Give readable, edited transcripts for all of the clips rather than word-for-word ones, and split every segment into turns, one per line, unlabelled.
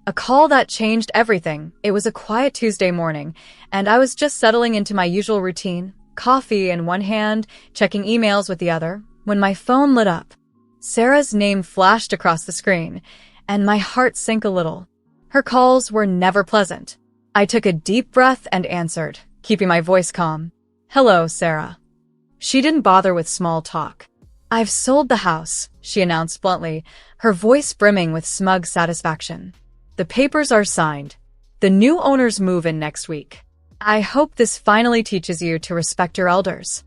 A call that changed everything. It was a quiet Tuesday morning, and I was just settling into my usual routine, coffee in one hand, checking emails with the other, when my phone lit up. Sarah's name flashed across the screen, and my heart sank a little. Her calls were never pleasant. I took a deep breath and answered, keeping my voice calm. "Hello, Sarah." She didn't bother with small talk. "I've sold the house," she announced bluntly, her voice brimming with smug satisfaction. "The papers are signed. The new owners move in next week. I hope this finally teaches you to respect your elders."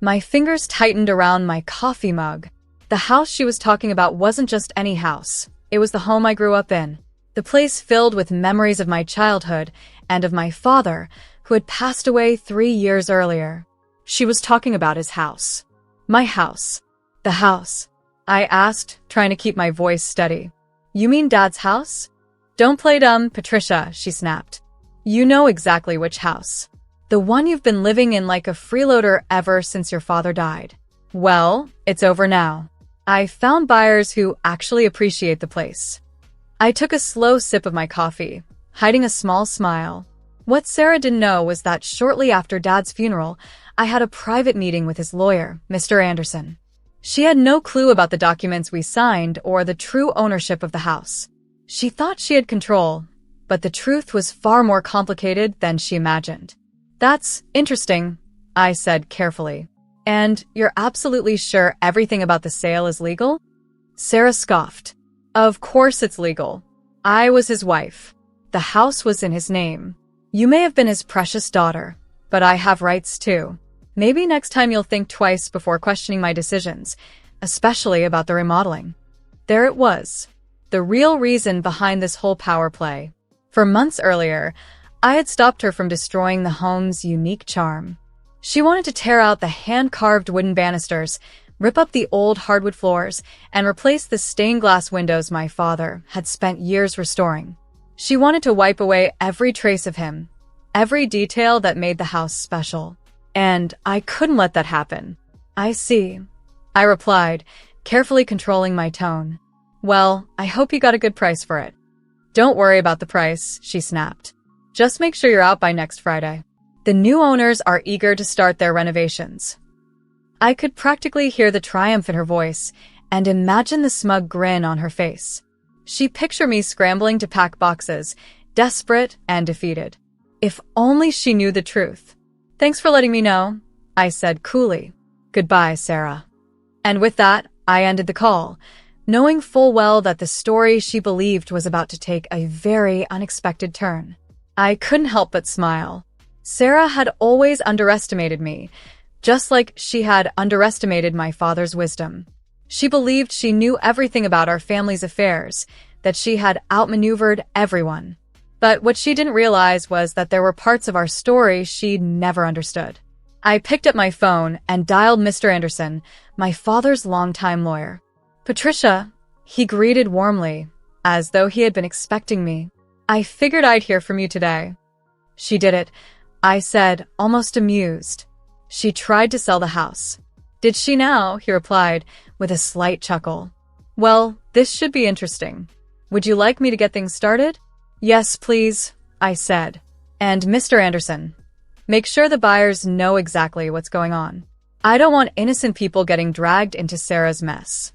My fingers tightened around my coffee mug. The house she was talking about wasn't just any house. It was the home I grew up in. The place filled with memories of my childhood and of my father, who had passed away 3 years earlier. She was talking about his house. My house. The house. I asked, trying to keep my voice steady. "You mean Dad's house?" "Don't play dumb, Patricia," she snapped. "You know exactly which house. The one you've been living in like a freeloader ever since your father died. Well, it's over now. I found buyers who actually appreciate the place." I took a slow sip of my coffee, hiding a small smile. What Sarah didn't know was that shortly after Dad's funeral, I had a private meeting with his lawyer, Mr. Anderson. She had no clue about the documents we signed or the true ownership of the house. She thought she had control, but the truth was far more complicated than she imagined. "That's interesting," I said carefully. "And you're absolutely sure everything about the sale is legal?" Sarah scoffed. "Of course it's legal. I was his wife. The house was in his name. You may have been his precious daughter, but I have rights too. Maybe next time you'll think twice before questioning my decisions, especially about the remodeling." There it was, the real reason behind this whole power play. For months earlier, I had stopped her from destroying the home's unique charm. She wanted to tear out the hand-carved wooden banisters, rip up the old hardwood floors, and replace the stained glass windows my father had spent years restoring. She wanted to wipe away every trace of him, every detail that made the house special. And I couldn't let that happen. "I see," I replied, carefully controlling my tone. "Well, I hope you got a good price for it." "Don't worry about the price," she snapped. "Just make sure you're out by next Friday. The new owners are eager to start their renovations." I could practically hear the triumph in her voice and imagine the smug grin on her face. She pictured me scrambling to pack boxes, desperate and defeated. If only she knew the truth. "Thanks for letting me know," I said coolly. "Goodbye, Sarah." And with that, I ended the call, knowing full well that the story she believed was about to take a very unexpected turn. I couldn't help but smile. Sarah had always underestimated me, just like she had underestimated my father's wisdom. She believed she knew everything about our family's affairs, that she had outmaneuvered everyone. But what she didn't realize was that there were parts of our story she'd never understood. I picked up my phone and dialed Mr. Anderson, my father's longtime lawyer. "Patricia," he greeted warmly, as though he had been expecting me. "I figured I'd hear from you today." "She did it," I said, almost amused. "She tried to sell the house." "Did she now?" he replied, with a slight chuckle. "Well, this should be interesting. Would you like me to get things started?" "Yes, please," I said. "And Mr. Anderson, make sure the buyers know exactly what's going on. I don't want innocent people getting dragged into Sarah's mess."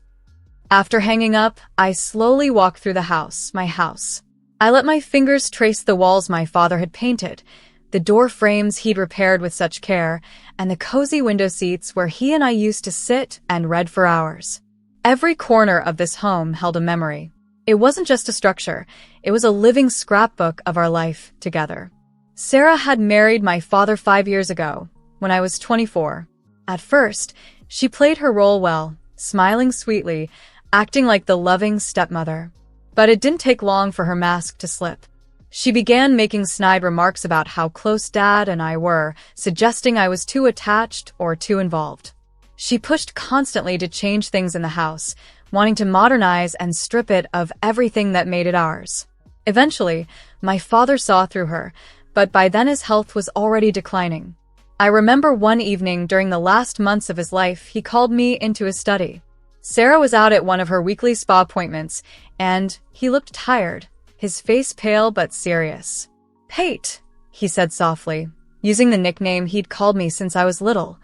After hanging up, I slowly walked through the house, my house. I let my fingers trace the walls my father had painted, the door frames he'd repaired with such care, and the cozy window seats where he and I used to sit and read for hours. Every corner of this home held a memory. It wasn't just a structure, it was a living scrapbook of our life together. Sarah had married my father 5 years ago, when I was 24. At first, she played her role well, smiling sweetly, acting like the loving stepmother. But it didn't take long for her mask to slip. She began making snide remarks about how close Dad and I were, suggesting I was too attached or too involved. She pushed constantly to change things in the house, wanting to modernize and strip it of everything that made it ours. Eventually, my father saw through her, but by then his health was already declining. I remember one evening during the last months of his life, he called me into his study. Sarah was out at one of her weekly spa appointments, and he looked tired, his face pale but serious. "Pate," he said softly, using the nickname he'd called me since I was little.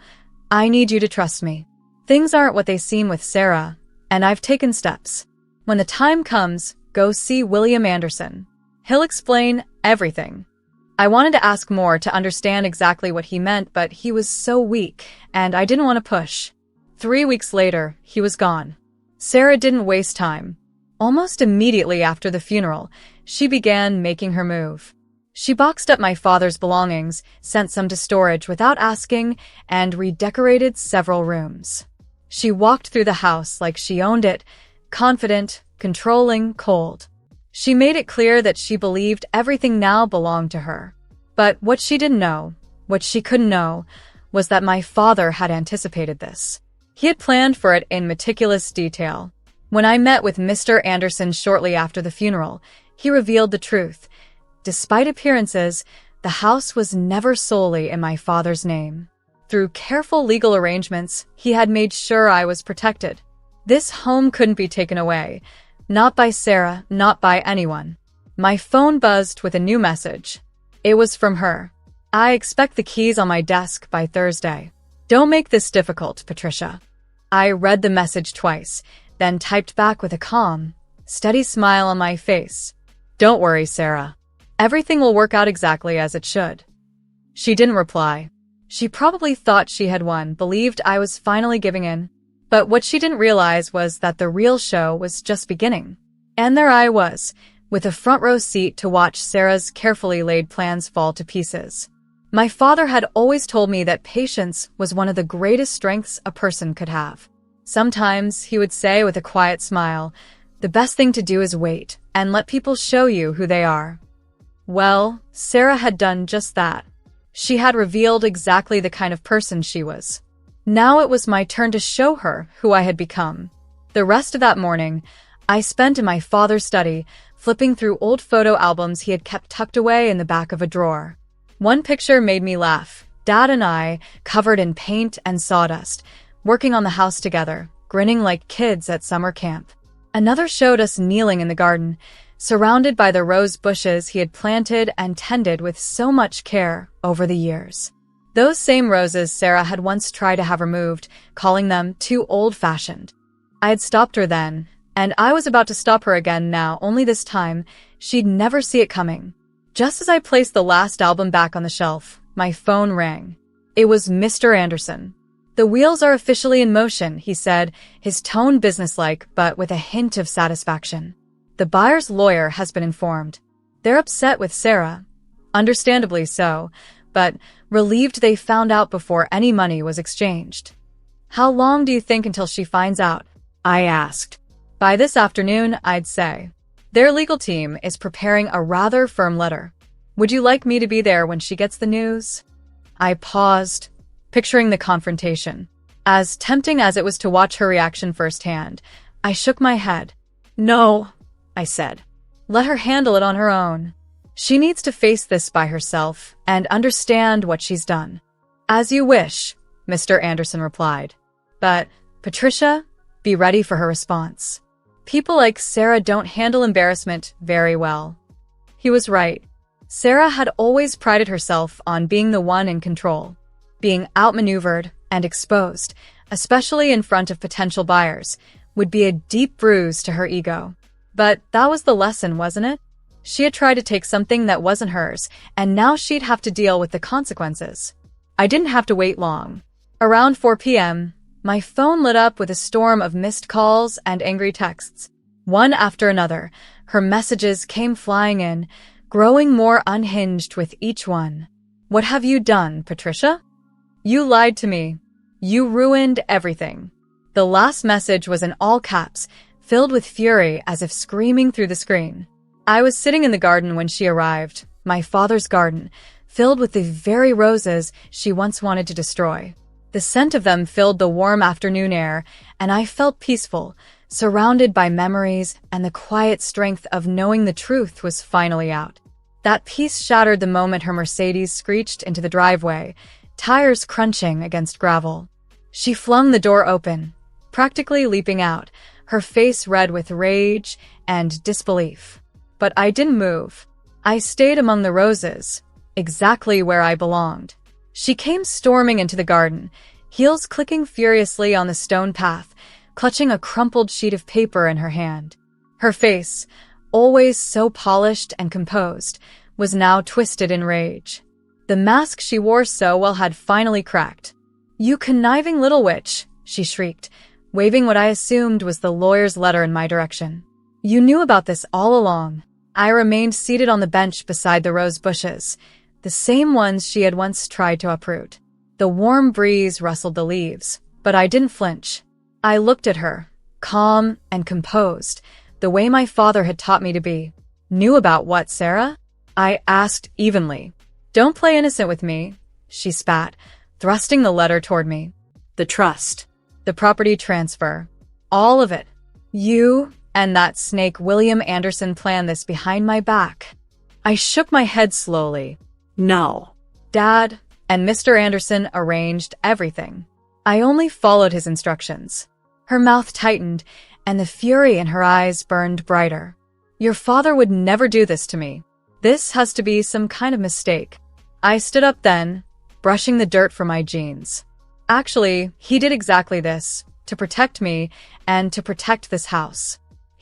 "I need you to trust me. Things aren't what they seem with Sarah, and I've taken steps. When the time comes, go see William Anderson. He'll explain everything." I wanted to ask more to understand exactly what he meant, but he was so weak, and I didn't want to push. 3 weeks later, he was gone. Sarah didn't waste time. Almost immediately after the funeral, she began making her move. She boxed up my father's belongings, sent some to storage without asking, and redecorated several rooms. She walked through the house like she owned it, confident, controlling, cold. She made it clear that she believed everything now belonged to her. But what she didn't know, what she couldn't know, was that my father had anticipated this. He had planned for it in meticulous detail. When I met with Mr. Anderson shortly after the funeral, he revealed the truth. Despite appearances, the house was never solely in my father's name. Through careful legal arrangements, he had made sure I was protected. This home couldn't be taken away. Not by Sarah, not by anyone. My phone buzzed with a new message. It was from her. "I expect the keys on my desk by Thursday. Don't make this difficult, Patricia." I read the message twice, then typed back with a calm, steady smile on my face. "Don't worry, Sarah. Everything will work out exactly as it should." She didn't reply. She probably thought she had won, believed I was finally giving in. But what she didn't realize was that the real show was just beginning. And there I was, with a front row seat to watch Sarah's carefully laid plans fall to pieces. My father had always told me that patience was one of the greatest strengths a person could have. Sometimes, he would say with a quiet smile, the best thing to do is wait and let people show you who they are. Well, Sarah had done just that. She had revealed exactly the kind of person she was. Now it was my turn to show her who I had become. The rest of that morning, I spent in my father's study, flipping through old photo albums he had kept tucked away in the back of a drawer. One picture made me laugh. Dad and I, covered in paint and sawdust, working on the house together, grinning like kids at summer camp. Another showed us kneeling in the garden, surrounded by the rose bushes he had planted and tended with so much care over the years. Those same roses Sarah had once tried to have removed, calling them too old-fashioned. I had stopped her then, and I was about to stop her again now, only this time, she'd never see it coming. Just as I placed the last album back on the shelf, my phone rang. It was Mr. Anderson. "The wheels are officially in motion," he said, his tone businesslike but with a hint of satisfaction. "The buyer's lawyer has been informed. They're upset with Sarah. Understandably so, but relieved they found out before any money was exchanged." "How long do you think until she finds out?" I asked. "By this afternoon, I'd say. Their legal team is preparing a rather firm letter. Would you like me to be there when she gets the news?" I paused, picturing the confrontation. As tempting as it was to watch her reaction firsthand, I shook my head. "No," I said. "Let her handle it on her own. She needs to face this by herself and understand what she's done." "As you wish," Mr. Anderson replied. "But, Patricia, be ready for her response. People like Sarah don't handle embarrassment very well." He was right. Sarah had always prided herself on being the one in control. Being outmaneuvered and exposed, especially in front of potential buyers, would be a deep bruise to her ego. But that was the lesson, wasn't it? She had tried to take something that wasn't hers, and now she'd have to deal with the consequences. I didn't have to wait long. Around 4 p.m., my phone lit up with a storm of missed calls and angry texts. One after another, her messages came flying in, growing more unhinged with each one. "What have you done, Patricia? You lied to me. You ruined everything." The last message was in all caps, filled with fury as if screaming through the screen. I was sitting in the garden when she arrived, my father's garden, filled with the very roses she once wanted to destroy. The scent of them filled the warm afternoon air, and I felt peaceful, surrounded by memories and the quiet strength of knowing the truth was finally out. That peace shattered the moment her Mercedes screeched into the driveway, tires crunching against gravel. She flung the door open, practically leaping out, her face red with rage and disbelief. But I didn't move. I stayed among the roses, exactly where I belonged. She came storming into the garden, heels clicking furiously on the stone path, clutching a crumpled sheet of paper in her hand. Her face, always so polished and composed, was now twisted in rage. The mask she wore so well had finally cracked. "You conniving little witch," she shrieked, waving what I assumed was the lawyer's letter in my direction. "You knew about this all along." I remained seated on the bench beside the rose bushes, the same ones she had once tried to uproot. The warm breeze rustled the leaves, but I didn't flinch. I looked at her, calm and composed, the way my father had taught me to be. "Knew about what, Sarah?" I asked evenly. "Don't play innocent with me," she spat, thrusting the letter toward me. "The trust. The property transfer. All of it. You and that snake William Anderson planned this behind my back." I shook my head slowly. "No. Dad and Mr. Anderson arranged everything. I only followed his instructions." Her mouth tightened, and the fury in her eyes burned brighter. "Your father would never do this to me. This has to be some kind of mistake." I stood up then, brushing the dirt from my jeans. "Actually, he did exactly this, to protect me and to protect this house.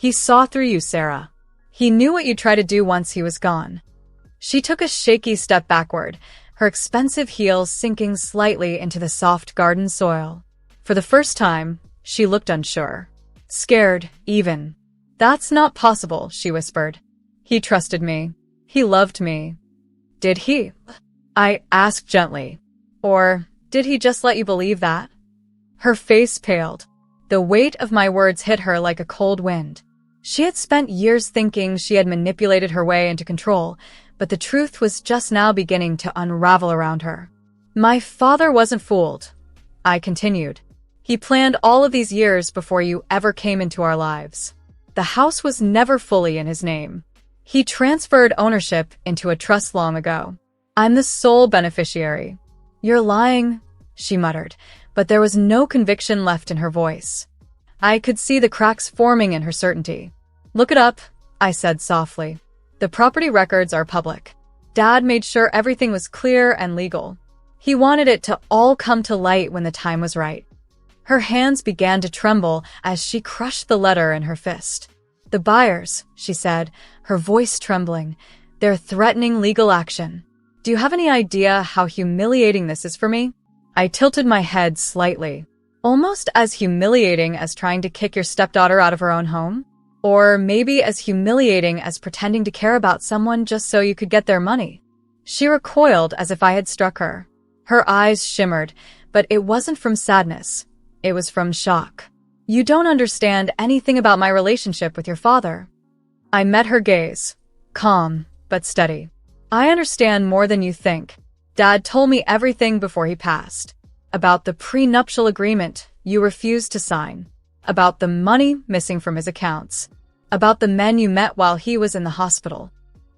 He saw through you, Sarah. He knew what you'd try to do once he was gone." She took a shaky step backward, her expensive heels sinking slightly into the soft garden soil. For the first time, she looked unsure. Scared, even. "That's not possible," she whispered. "He trusted me. He loved me." "Did he?" I asked gently. "Or did he just let you believe that?" Her face paled. The weight of my words hit her like a cold wind. She had spent years thinking she had manipulated her way into control, but the truth was just now beginning to unravel around her. "My father wasn't fooled," I continued. "He planned all of these years before you ever came into our lives. The house was never fully in his name. He transferred ownership into a trust long ago. I'm the sole beneficiary." "You're lying," she muttered, but there was no conviction left in her voice. I could see the cracks forming in her certainty. "Look it up," I said softly. "The property records are public. Dad made sure everything was clear and legal. He wanted it to all come to light when the time was right." Her hands began to tremble as she crushed the letter in her fist. "The buyers," she said, her voice trembling, "they're threatening legal action. Do you have any idea how humiliating this is for me?" I tilted my head slightly. "Almost as humiliating as trying to kick your stepdaughter out of her own home? Or maybe as humiliating as pretending to care about someone just so you could get their money?" She recoiled as if I had struck her. Her eyes shimmered, but it wasn't from sadness. It was from shock. "You don't understand anything about my relationship with your father." I met her gaze, calm but steady. "I understand more than you think. Dad told me everything before he passed. About the prenuptial agreement you refused to sign. About the money missing from his accounts. About the men you met while he was in the hospital."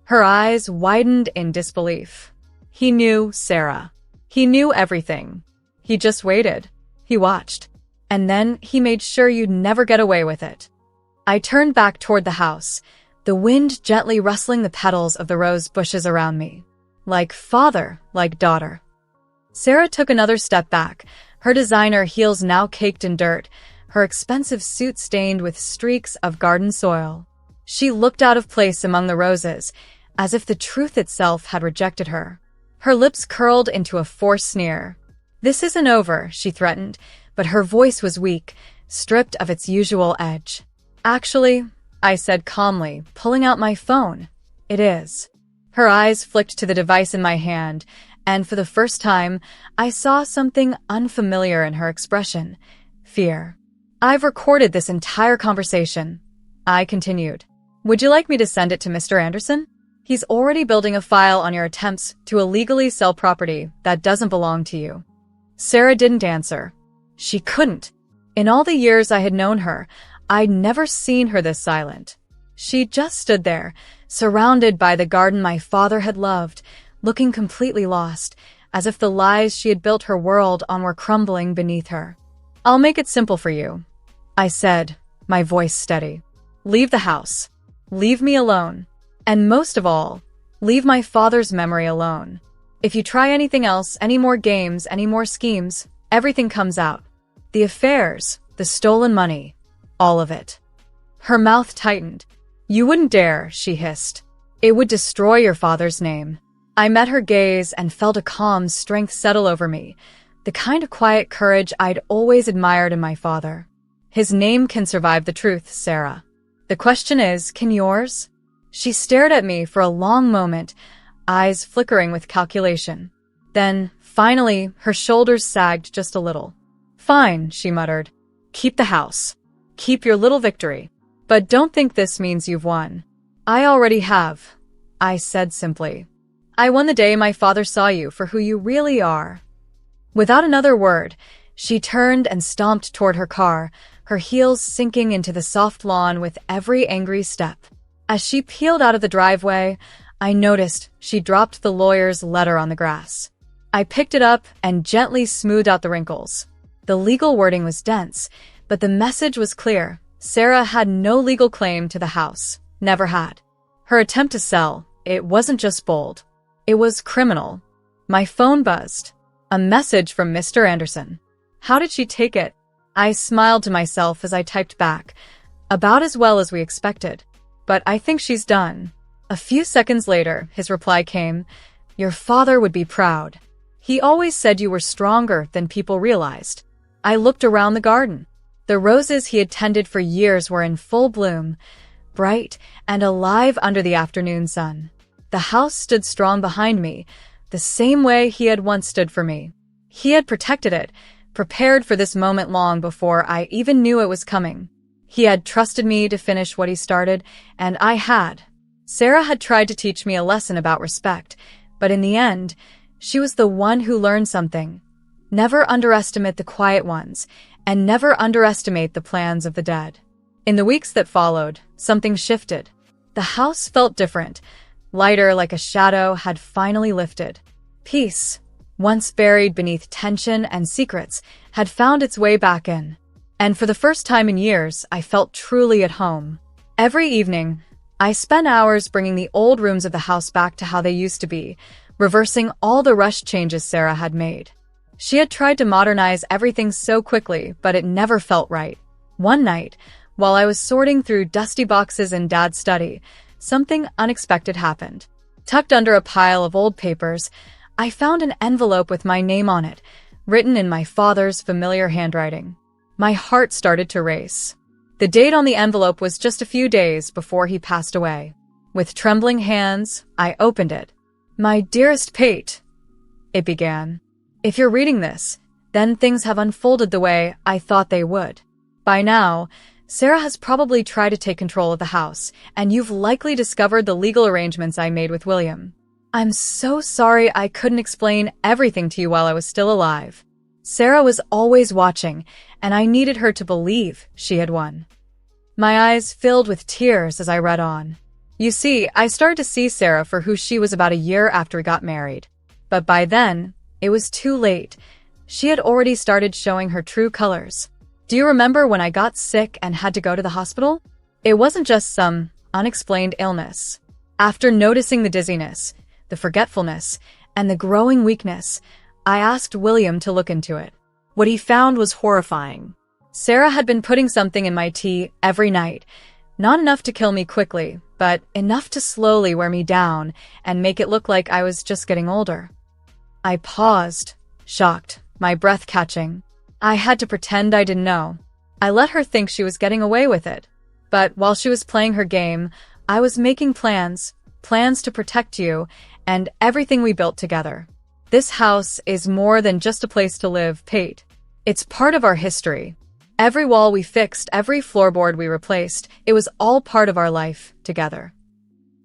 Her eyes widened in disbelief. "He knew, Sarah. He knew everything. He just waited. He watched. And then he made sure you'd never get away with it." I turned back toward the house, the wind gently rustling the petals of the rose bushes around me. Like father, like daughter. Sarah took another step back, her designer heels now caked in dirt, her expensive suit stained with streaks of garden soil. She looked out of place among the roses, as if the truth itself had rejected her. Her lips curled into a forced sneer. "This isn't over," she threatened, but her voice was weak, stripped of its usual edge. "Actually," I said calmly, pulling out my phone, "it is." Her eyes flicked to the device in my hand, and for the first time, I saw something unfamiliar in her expression. Fear. "I've recorded this entire conversation," I continued. "Would you like me to send it to Mr. Anderson? He's already building a file on your attempts to illegally sell property that doesn't belong to you." Sarah didn't answer. She couldn't. In all the years I had known her, I'd never seen her this silent. She just stood there, surrounded by the garden my father had loved, looking completely lost, as if the lies she had built her world on were crumbling beneath her. "I'll make it simple for you," I said, my voice steady. "Leave the house. Leave me alone. And most of all, leave my father's memory alone. If you try anything else, any more games, any more schemes, everything comes out. The affairs, the stolen money, all of it." Her mouth tightened. "You wouldn't dare," she hissed. "It would destroy your father's name." I met her gaze and felt a calm strength settle over me, the kind of quiet courage I'd always admired in my father. "His name can survive the truth, Sarah. The question is, can yours?" She stared at me for a long moment, eyes flickering with calculation. Then, finally, her shoulders sagged just a little. "Fine," she muttered. "Keep the house. Keep your little victory. But don't think this means you've won." "I already have," I said simply. "I won the day my father saw you for who you really are." Without another word, she turned and stomped toward her car, her heels sinking into the soft lawn with every angry step. As she peeled out of the driveway, I noticed she dropped the lawyer's letter on the grass. I picked it up and gently smoothed out the wrinkles. The legal wording was dense, but the message was clear. Sarah had no legal claim to the house. Never had. Her attempt to sell, it wasn't just bold. It was criminal. My phone buzzed. A message from Mr. Anderson. How did she take it? I smiled to myself as I typed back. About as well as we expected. But I think she's done. A few seconds later, his reply came. "Your father would be proud. He always said you were stronger than people realized." I looked around the garden. The roses he had tended for years were in full bloom, bright and alive under the afternoon sun. The house stood strong behind me, the same way he had once stood for me. He had protected it, prepared for this moment long before I even knew it was coming. He had trusted me to finish what he started, and I had. Sarah had tried to teach me a lesson about respect, but in the end, she was the one who learned something. Never underestimate the quiet ones, and never underestimate the plans of the dead. In the weeks that followed, something shifted. The house felt different. Lighter, like a shadow, had finally lifted. Peace, once buried beneath tension and secrets, had found its way back in. And for the first time in years, I felt truly at home. Every evening, I spent hours bringing the old rooms of the house back to how they used to be, reversing all the rushed changes Sarah had made. She had tried to modernize everything so quickly, but it never felt right. One night, while I was sorting through dusty boxes in Dad's study, something unexpected happened. Tucked under a pile of old papers, I found an envelope with my name on it, written in my father's familiar handwriting. My heart started to race. The date on the envelope was just a few days before he passed away. With trembling hands, I opened it. "My dearest Pate," it began. "If you're reading this, then things have unfolded the way I thought they would. By now, Sarah has probably tried to take control of the house, and you've likely discovered the legal arrangements I made with William. I'm so sorry I couldn't explain everything to you while I was still alive. Sarah was always watching, and I needed her to believe she had won." My eyes filled with tears as I read on. You see, I started to see Sarah for who she was about a year after we got married. But by then, it was too late. She had already started showing her true colors. Do you remember when I got sick and had to go to the hospital? It wasn't just some unexplained illness. After noticing the dizziness, the forgetfulness, and the growing weakness, I asked William to look into it. What he found was horrifying. Sarah had been putting something in my tea every night, not enough to kill me quickly, but enough to slowly wear me down and make it look like I was just getting older. I paused, shocked, my breath catching. I had to pretend I didn't know. I let her think she was getting away with it. But while she was playing her game, I was making plans to protect you and everything we built together. This house is more than just a place to live, Pate. It's part of our history. Every wall we fixed, every floorboard we replaced, it was all part of our life together.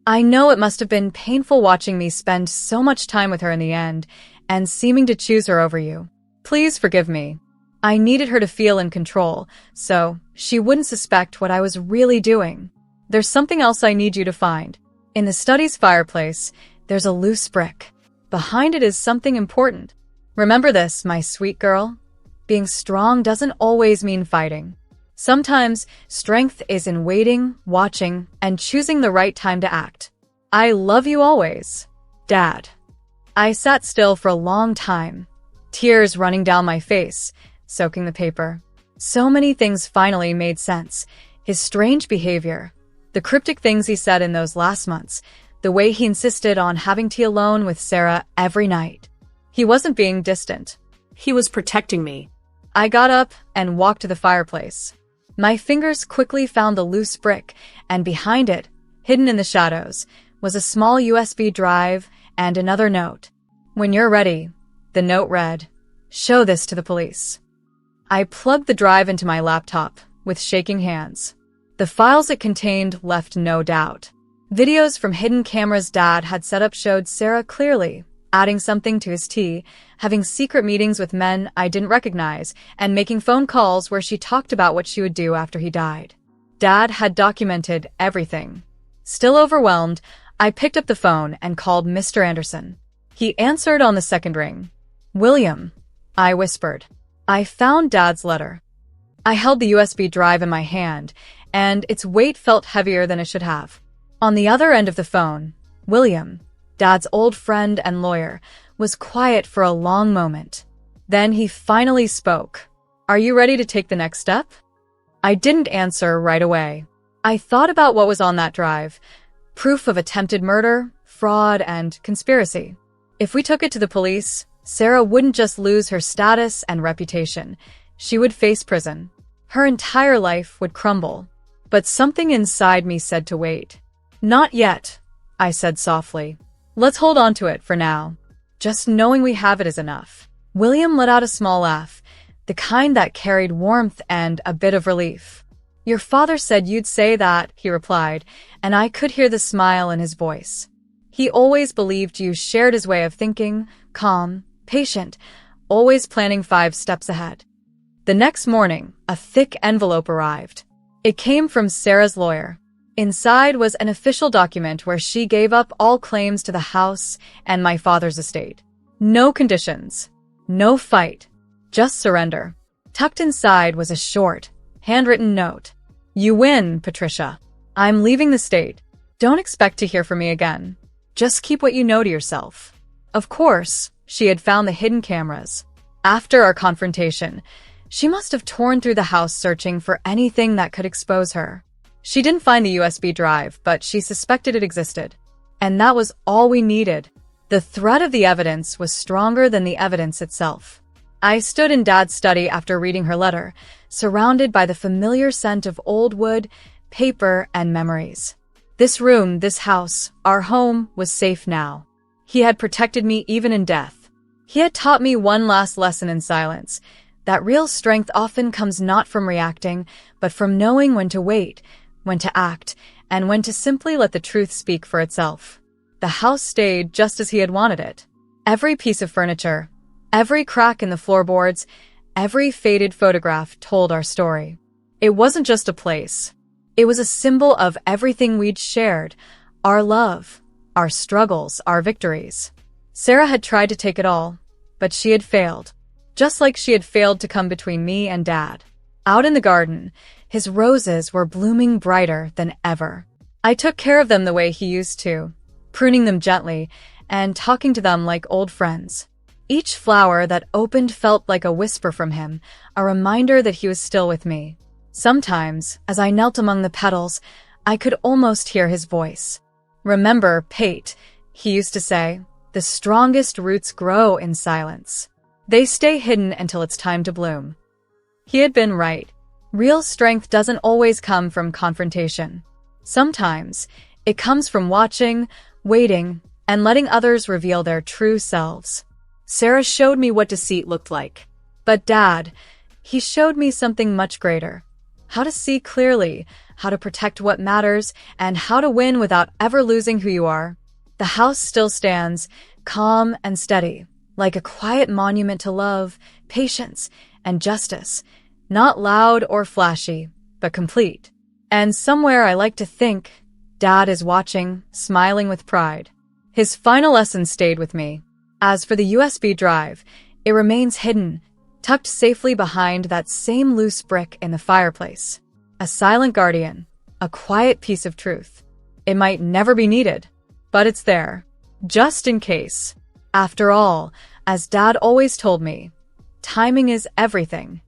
I know it must have been painful watching me spend so much time with her in the end and seeming to choose her over you. Please forgive me. I needed her to feel in control, so she wouldn't suspect what I was really doing. There's something else I need you to find. In the study's fireplace, there's a loose brick. Behind it is something important. Remember this, my sweet girl. Being strong doesn't always mean fighting. Sometimes, strength is in waiting, watching, and choosing the right time to act. I love you always, Dad. I sat still for a long time, tears running down my face, soaking the paper. So many things finally made sense. His strange behavior, the cryptic things he said in those last months, the way he insisted on having tea alone with Sarah every night. He wasn't being distant.
He was protecting me.
I got up and walked to the fireplace. My fingers quickly found the loose brick, and behind it, hidden in the shadows, was a small USB drive and another note. When you're ready, the note read, "Show this to the police." I plugged the drive into my laptop with shaking hands. The files it contained left no doubt. Videos from hidden cameras Dad had set up showed Sarah clearly, adding something to his tea, having secret meetings with men I didn't recognize, and making phone calls where she talked about what she would do after he died. Dad had documented everything. Still overwhelmed, I picked up the phone and called Mr. Anderson. He answered on the second ring. "William," I whispered. I found Dad's letter. I held the USB drive in my hand, and its weight felt heavier than it should have. On the other end of the phone, William, Dad's old friend and lawyer, was quiet for a long moment. Then he finally spoke. "Are you ready to take the next step?" I didn't answer right away. I thought about what was on that drive. Proof of attempted murder, fraud, and conspiracy. If we took it to the police, Sarah wouldn't just lose her status and reputation. She would face prison. Her entire life would crumble. But something inside me said to wait. "Not yet," I said softly. "Let's hold on to it for now. Just knowing we have it is enough." William let out a small laugh, the kind that carried warmth and a bit of relief. "Your father said you'd say that," he replied, and I could hear the smile in his voice. He always believed you shared his way of thinking, calm, patient, always planning 5 steps ahead. The next morning, a thick envelope arrived. It came from Sarah's lawyer. Inside was an official document where she gave up all claims to the house and my father's estate. No conditions. No fight. Just surrender. Tucked inside was a short, handwritten note. "You win, Patricia. I'm leaving the state. Don't expect to hear from me again. Just keep what you know to yourself." Of course, she had found the hidden cameras. After our confrontation, she must have torn through the house searching for anything that could expose her. She didn't find the USB drive, but she suspected it existed. And that was all we needed. The threat of the evidence was stronger than the evidence itself. I stood in Dad's study after reading her letter, surrounded by the familiar scent of old wood, paper, and memories. This room, this house, our home, was safe now. He had protected me even in death. He had taught me one last lesson in silence, that real strength often comes not from reacting, but from knowing when to wait, when to act, and when to simply let the truth speak for itself. The house stayed just as he had wanted it. Every piece of furniture, every crack in the floorboards, every faded photograph told our story. It wasn't just a place. It was a symbol of everything we'd shared, our love, our struggles, our victories. Sarah had tried to take it all, but she had failed. Just like she had failed to come between me and Dad. Out in the garden, his roses were blooming brighter than ever. I took care of them the way he used to, pruning them gently and talking to them like old friends. Each flower that opened felt like a whisper from him, a reminder that he was still with me. Sometimes, as I knelt among the petals, I could almost hear his voice. "Remember, Pate," he used to say, "the strongest roots grow in silence. They stay hidden until it's time to bloom." He had been right. Real strength doesn't always come from confrontation. Sometimes, it comes from watching, waiting, and letting others reveal their true selves. Sarah showed me what deceit looked like. But Dad, he showed me something much greater. How to see clearly, how to protect what matters, and how to win without ever losing who you are. The house still stands, calm and steady, like a quiet monument to love, patience, and justice. Not loud or flashy, but complete. And somewhere I like to think, Dad is watching, smiling with pride. His final lesson stayed with me. As for the USB drive, it remains hidden, tucked safely behind that same loose brick in the fireplace. A silent guardian, a quiet piece of truth. It might never be needed, but it's there. Just in case. After all, as Dad always told me, timing is everything.